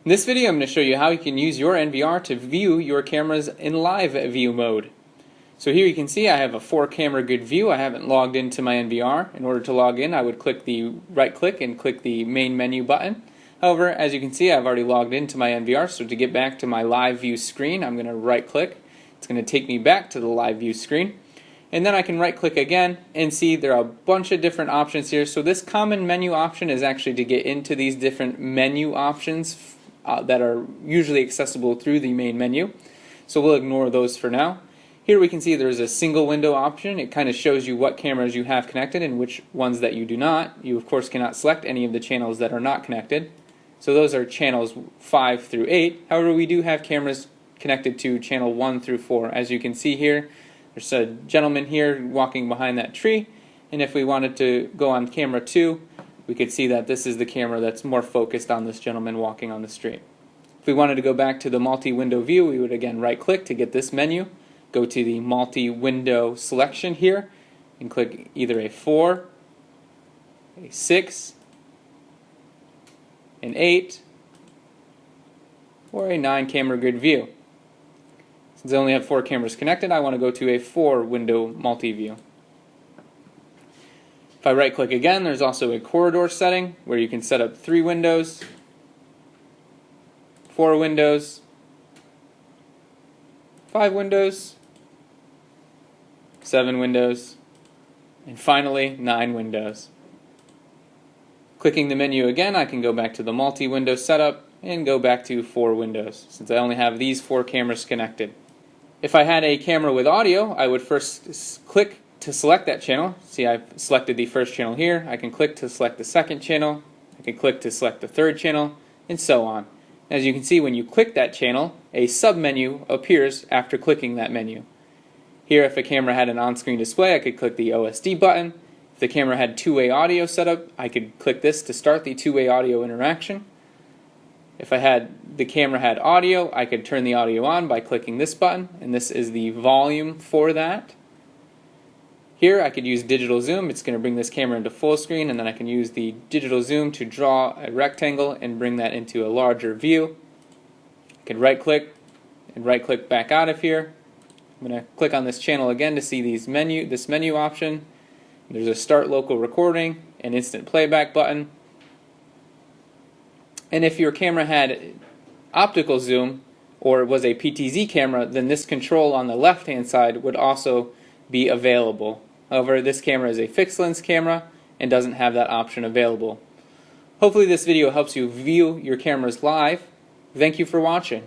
In this video I'm going to show you how you can use your NVR to view your cameras in live view mode. So here you can see I have a 4-camera good view. I haven't logged into my NVR. In order to log in, I would click the right click and click the main menu button. However, as you can see, I've already logged into my NVR, so to get back to my live view screen, I'm going to right click. It's going to take me back to the live view screen. And then I can right click again and see there are a bunch of different options here. So this common menu option is actually to get into these different menu options that are usually accessible through the main menu. So we'll ignore those for now. Here we can see there's a single window option. It kind of shows you what cameras you have connected and which ones that you do not. You of course cannot select any of the channels that are not connected. So those are channels 5 through 8. However, we do have cameras connected to channel 1 through 4. As you can see here, there's a gentleman here walking behind that tree, and if we wanted to go on camera 2, we could see that this is the camera that's more focused on this gentleman walking on the street. If we wanted to go back to the multi-window view, we would again right click to get this menu, go to the multi-window selection here, and click either a 4, a 6, an 8, or a 9-camera grid view. Since I only have 4 cameras connected, I want to go to a 4-window multi-view. If I right click again, there's also a corridor setting where you can set up 3 windows, 4 windows, 5 windows, 7 windows, and finally 9 windows. Clicking the menu again, I can go back to the multi-window setup and go back to 4 windows, since I only have these 4 cameras connected. If I had a camera with audio, I would first click to select that channel. See, I've selected the first channel here. I can click to select the second channel. I can click to select the third channel, and so on. As you can see, when you click that channel, a sub-menu appears after clicking that menu. Here, if a camera had an on-screen display, I could click the OSD button. If the camera had two-way audio set up, I could click this to start the two-way audio interaction. If the camera had audio, I could turn the audio on by clicking this button, and this is the volume for that. Here I could use digital zoom. It's going to bring this camera into full screen, and then I can use the digital zoom to draw a rectangle and bring that into a larger view. I can right click and right click back out of here. I'm going to click on this channel again to see this menu option. There's a start local recording, an instant playback button. And if your camera had optical zoom or was a PTZ camera, then this control on the left hand side would also be available. However, this camera is a fixed lens camera and doesn't have that option available. Hopefully this video helps you view your cameras live. Thank you for watching.